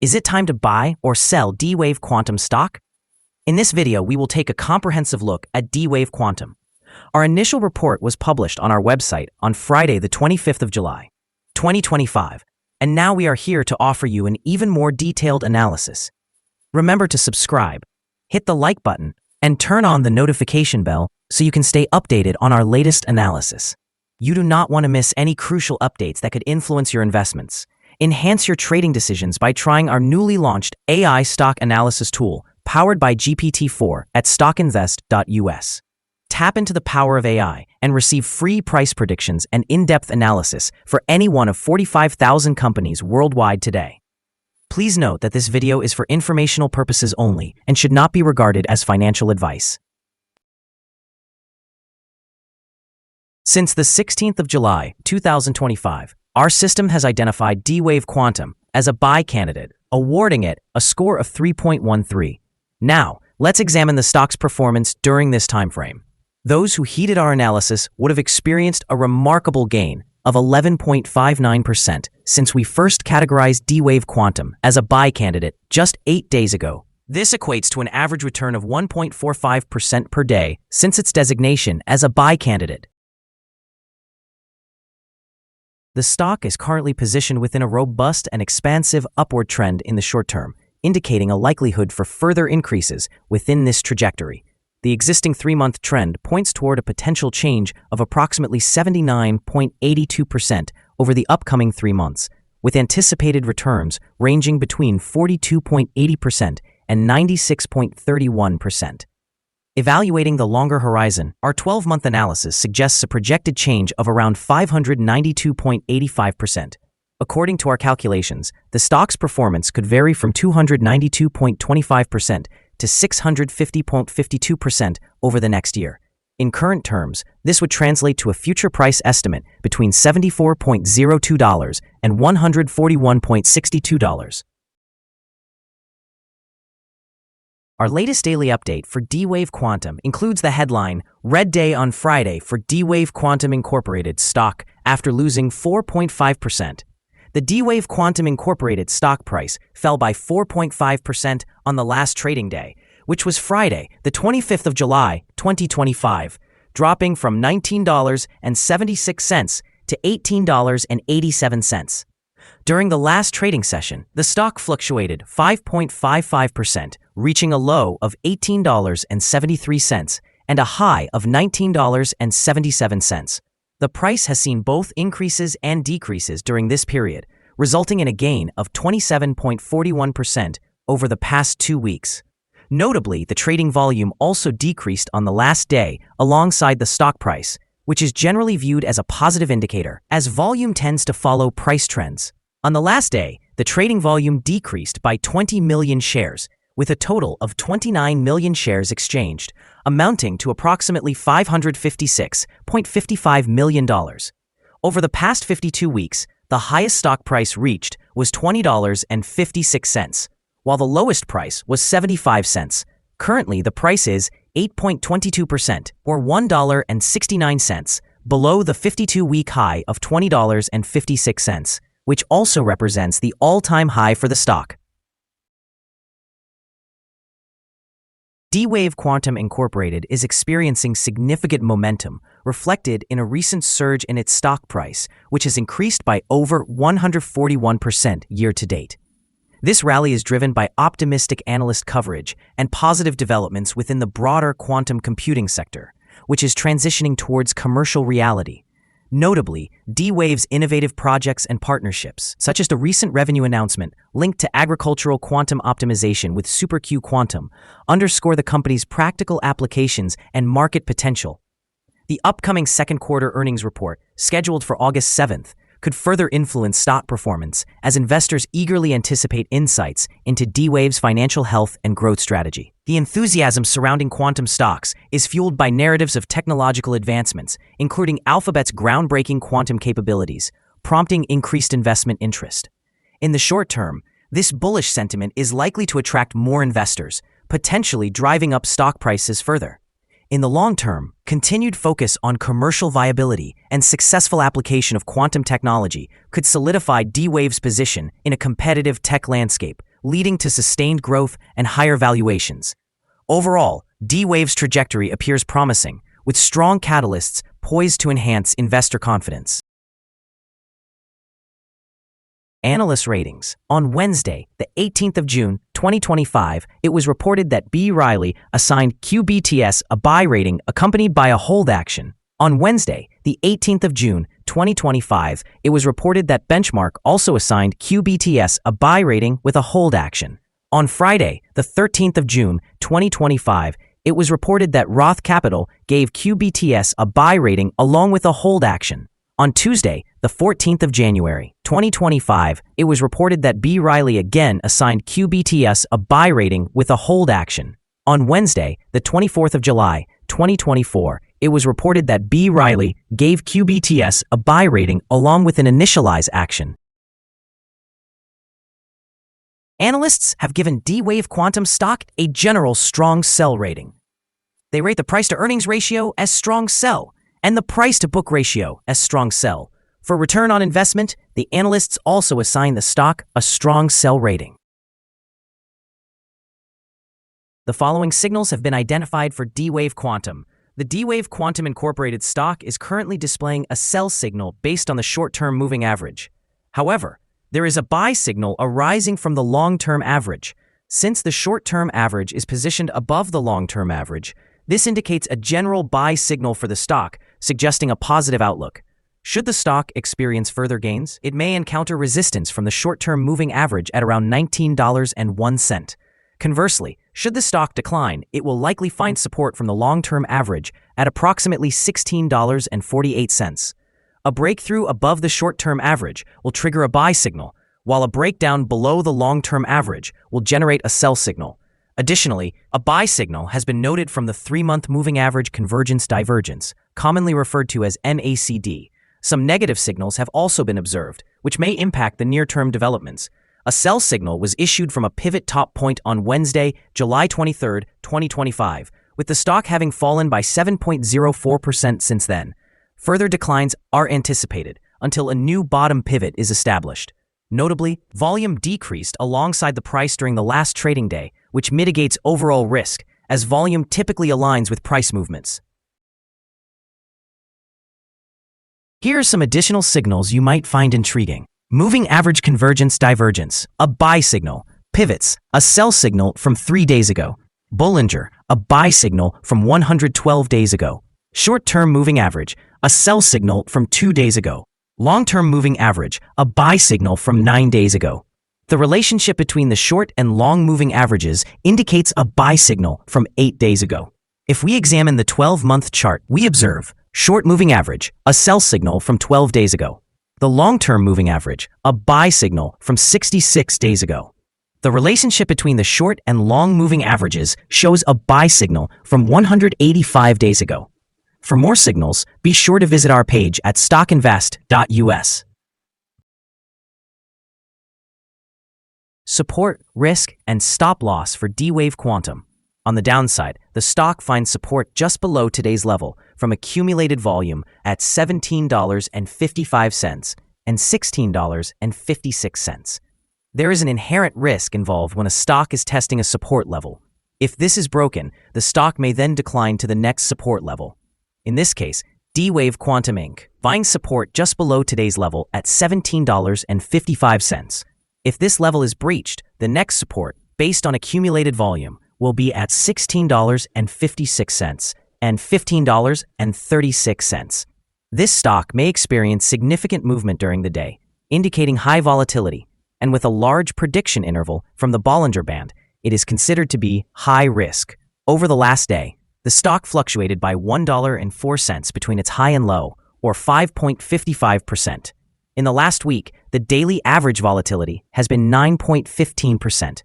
Is it time to buy or sell D-Wave Quantum stock? In this video, we will take a comprehensive look at D-Wave Quantum. Our initial report was published on our website on Friday, the 25th of July, 2025, and now we are here to offer you an even more detailed analysis. Remember to subscribe, hit the like button, and turn on the notification bell so you can stay updated on our latest analysis. You do not want to miss any crucial updates that could influence your investments. Enhance your trading decisions by trying our newly launched AI stock analysis tool powered by GPT-4 at StockInvest.us. Tap into the power of AI and receive free price predictions and in-depth analysis for any one of 45,000 companies worldwide today. Please note that this video is for informational purposes only and should not be regarded as financial advice. Since the 16th of July, 2025, our system has identified D-Wave Quantum as a buy candidate, awarding it a score of 3.13. Now, let's examine the stock's performance during this time frame. Those who heeded our analysis would have experienced a remarkable gain of 11.59% since we first categorized D-Wave Quantum as a buy candidate just 8 days ago. This equates to an average return of 1.45% per day since its designation as a buy candidate. The stock is currently positioned within a robust and expansive upward trend in the short term, indicating a likelihood for further increases within this trajectory. The existing 3-month trend points toward a potential change of approximately 79.82% over the upcoming 3 months, with anticipated returns ranging between 42.80% and 96.31%. Evaluating the longer horizon, our 12-month analysis suggests a projected change of around 592.85%. According to our calculations, the stock's performance could vary from 292.25% to 650.52% over the next year. In current terms, this would translate to a future price estimate between $74.02 and $141.62. Our latest daily update for D-Wave Quantum includes the headline, Red Day on Friday for D-Wave Quantum Incorporated stock after losing 4.5%. The D-Wave Quantum Incorporated stock price fell by 4.5% on the last trading day, which was Friday, the 25th of July, 2025, dropping from $19.76 to $18.87. During the last trading session, the stock fluctuated 5.55%, reaching a low of $18.73 and a high of $19.77. The price has seen both increases and decreases during this period, resulting in a gain of 27.41% over the past 2 weeks. Notably, the trading volume also decreased on the last day alongside the stock price, which is generally viewed as a positive indicator, as volume tends to follow price trends. On the last day, the trading volume decreased by 20 million shares, with a total of 29 million shares exchanged, amounting to approximately $556.55 million. Over the past 52 weeks, the highest stock price reached was $20.56, while the lowest price was 75 cents. Currently, the price is 8.22%, or $1.69, below the 52-week high of $20.56, which also represents the all-time high for the stock. D-Wave Quantum Incorporated is experiencing significant momentum, reflected in a recent surge in its stock price, which has increased by over 141% year-to-date. This rally is driven by optimistic analyst coverage and positive developments within the broader quantum computing sector, which is transitioning towards commercial reality. Notably, D-Wave's innovative projects and partnerships, such as the recent revenue announcement linked to agricultural quantum optimization with SuperQ Quantum, underscore the company's practical applications and market potential. The upcoming second quarter earnings report, scheduled for August 7th, could further influence stock performance as investors eagerly anticipate insights into D-Wave's financial health and growth strategy. The enthusiasm surrounding quantum stocks is fueled by narratives of technological advancements, including Alphabet's groundbreaking quantum capabilities, prompting increased investment interest. In the short term, this bullish sentiment is likely to attract more investors, potentially driving up stock prices further. In the long term, continued focus on commercial viability and successful application of quantum technology could solidify D-Wave's position in a competitive tech landscape, leading to sustained growth and higher valuations. Overall, D-Wave's trajectory appears promising, with strong catalysts poised to enhance investor confidence. Analyst ratings. On Wednesday, the 18th of June, 2025, it was reported that B. Riley assigned QBTS a buy rating accompanied by a hold action. On Wednesday, the 18th of June, 2025, it was reported that Benchmark also assigned QBTS a buy rating with a hold action. On Friday, the 13th of June, 2025, it was reported that Roth Capital gave QBTS a buy rating along with a hold action. On Tuesday, the 14th of January, 2025, it was reported that B. Riley again assigned QBTS a buy rating with a hold action. On Wednesday, the 24th of July, 2024, it was reported that B. Riley gave QBTS a buy rating along with an initialize action. Analysts have given D-Wave Quantum stock a general strong sell rating. They rate the price-to-earnings ratio as strong sell and the price-to-book ratio as strong sell. For return on investment, the analysts also assign the stock a strong sell rating. The following signals have been identified for D-Wave Quantum. The D-Wave Quantum Incorporated stock is currently displaying a sell signal based on the short-term moving average. However, there is a buy signal arising from the long-term average. Since the short-term average is positioned above the long-term average, this indicates a general buy signal for the stock, suggesting a positive outlook. Should the stock experience further gains, it may encounter resistance from the short-term moving average at around $19.01. Conversely, should the stock decline, it will likely find support from the long-term average at approximately $16.48. A breakthrough above the short-term average will trigger a buy signal, while a breakdown below the long-term average will generate a sell signal. Additionally, a buy signal has been noted from the 3-month moving average convergence divergence, commonly referred to as MACD. Some negative signals have also been observed, which may impact the near-term developments. A sell signal was issued from a pivot top point on Wednesday, July 23, 2025, with the stock having fallen by 7.04% since then. Further declines are anticipated until a new bottom pivot is established. Notably, volume decreased alongside the price during the last trading day, which mitigates overall risk, as volume typically aligns with price movements. Here are some additional signals you might find intriguing. Moving average convergence divergence, a buy signal. Pivots, a sell signal from 3 days ago. Bollinger, a buy signal from 112 days ago. Short-term moving average, a sell signal from 2 days ago. Long-term moving average, a buy signal from 9 days ago. The relationship between the short and long moving averages indicates a buy signal from 8 days ago. If we examine the 12-month chart, we observe short moving average, a sell signal from 12 days ago. The long-term moving average, a buy signal from 66 days ago. The relationship between the short and long moving averages shows a buy signal from 185 days ago. For more signals, be sure to visit our page at StockInvest.us. Support, risk, and stop loss for D-Wave Quantum. On the downside, the stock finds support just below today's level from accumulated volume at $17.55 and $16.56. There is an inherent risk involved when a stock is testing a support level. If this is broken, the stock may then decline to the next support level. In this case, D-Wave Quantum Inc. finds support just below today's level at $17.55. If this level is breached, the next support, based on accumulated volume, will be at $16.56 and $15.36. This stock may experience significant movement during the day, indicating high volatility, and with a large prediction interval from the Bollinger Band, it is considered to be high risk. Over the last day, the stock fluctuated by $1.04 between its high and low, or 5.55%. In the last week, the daily average volatility has been 9.15%.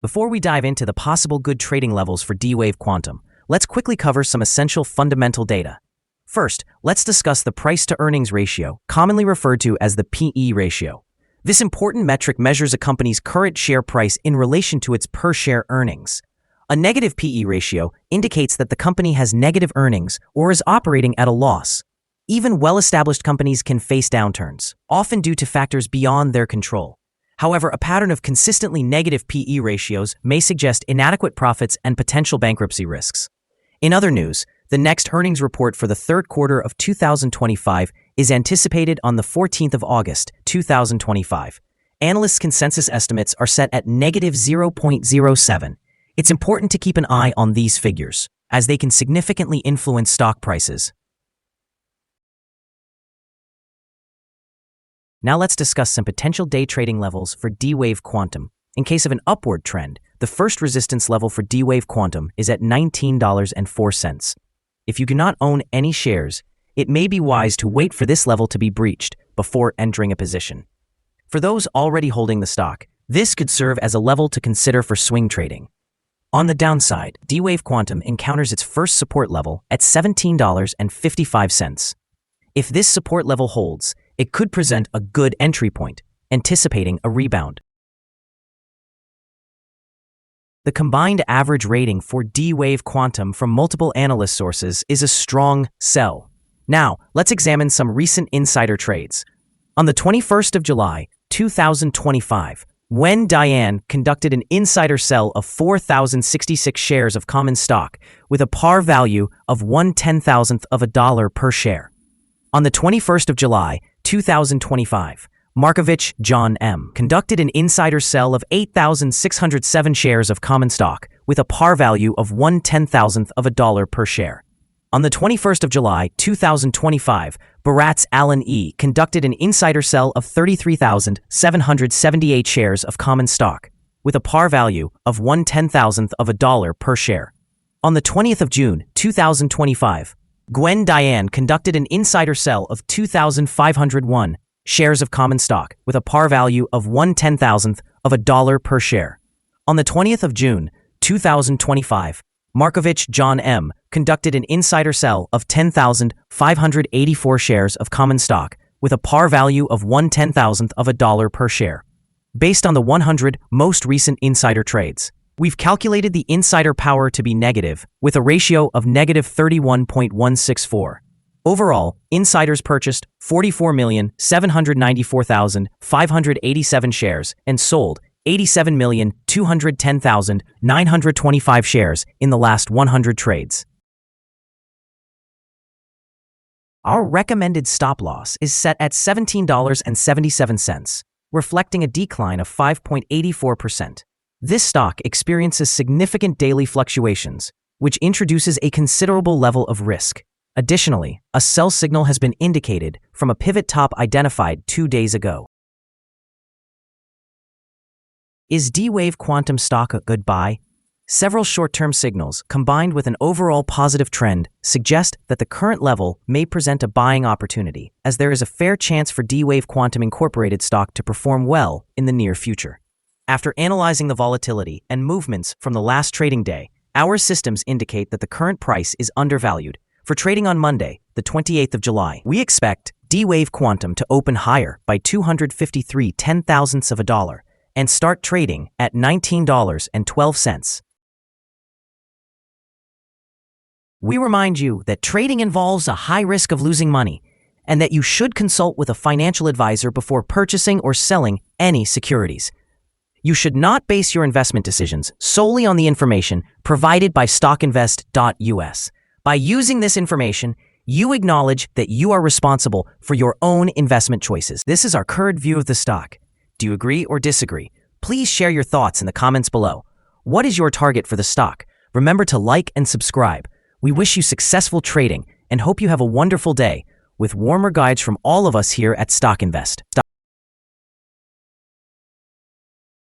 Before we dive into the possible good trading levels for D-Wave Quantum, let's quickly cover some essential fundamental data. First, let's discuss the price-to-earnings ratio, commonly referred to as the PE ratio. This important metric measures a company's current share price in relation to its per-share earnings. A negative PE ratio indicates that the company has negative earnings or is operating at a loss. Even well-established companies can face downturns, often due to factors beyond their control. However, a pattern of consistently negative PE ratios may suggest inadequate profits and potential bankruptcy risks. In other news, the next earnings report for the third quarter of 2025 is anticipated on the 14th of August, 2025. Analysts' consensus estimates are set at negative 0.07. It's important to keep an eye on these figures, as they can significantly influence stock prices. Now let's discuss some potential day trading levels for D-Wave Quantum. In case of an upward trend, the first resistance level for D-Wave Quantum is at $19.04. If you do not own any shares, it may be wise to wait for this level to be breached before entering a position. For those already holding the stock, this could serve as a level to consider for swing trading. On the downside, D-Wave Quantum encounters its first support level at $17.55. If this support level holds, it could present a good entry point, anticipating a rebound. The combined average rating for D-Wave Quantum from multiple analyst sources is a strong sell. Now, let's examine some recent insider trades. On the 21st of July, 2025, Gwen Diane conducted an insider sell of 4,066 shares of common stock with a par value of $0.01 per share. On the 21st of July, 2025, Markovich John M. conducted an insider sell of 8,607 shares of common stock with a par value of $0.01 per share. On the 21st of July, 2025, Baratz Alan E. conducted an insider sell of 33,778 shares of common stock with a par value of $0.01 per share. On the 20th of June, 2025, Gwen Diane conducted an insider sell of 2,501 shares of common stock with a par value of $0.01 per share. On the 20th of June, 2025, Markovich John M. conducted an insider sell of 10,584 shares of common stock with a par value of $0.01 per share. Based on the 100 most recent insider trades, we've calculated the insider power to be negative, with a ratio of negative 31.164. Overall, insiders purchased 44,794,587 shares and sold 87,210,925 shares in the last 100 trades. Our recommended stop loss is set at $17.77, reflecting a decline of 5.84%. This stock experiences significant daily fluctuations, which introduces a considerable level of risk. Additionally, a sell signal has been indicated from a pivot top identified 2 days ago. Is D-Wave Quantum stock a good buy? Several short-term signals, combined with an overall positive trend, suggest that the current level may present a buying opportunity, as there is a fair chance for D-Wave Quantum Incorporated stock to perform well in the near future. After analyzing the volatility and movements from the last trading day, our systems indicate that the current price is undervalued. For trading on Monday, the 28th of July, we expect D-Wave Quantum to open higher by 253 0.1 of a dollar and start trading at $19.12. We remind you that trading involves a high risk of losing money and that you should consult with a financial advisor before purchasing or selling any securities. You should not base your investment decisions solely on the information provided by StockInvest.us. By using this information, you acknowledge that you are responsible for your own investment choices. This is our current view of the stock. Do you agree or disagree? Please share your thoughts in the comments below. What is your target for the stock? Remember to like and subscribe. We wish you successful trading and hope you have a wonderful day with warmer guides from all of us here at StockInvest.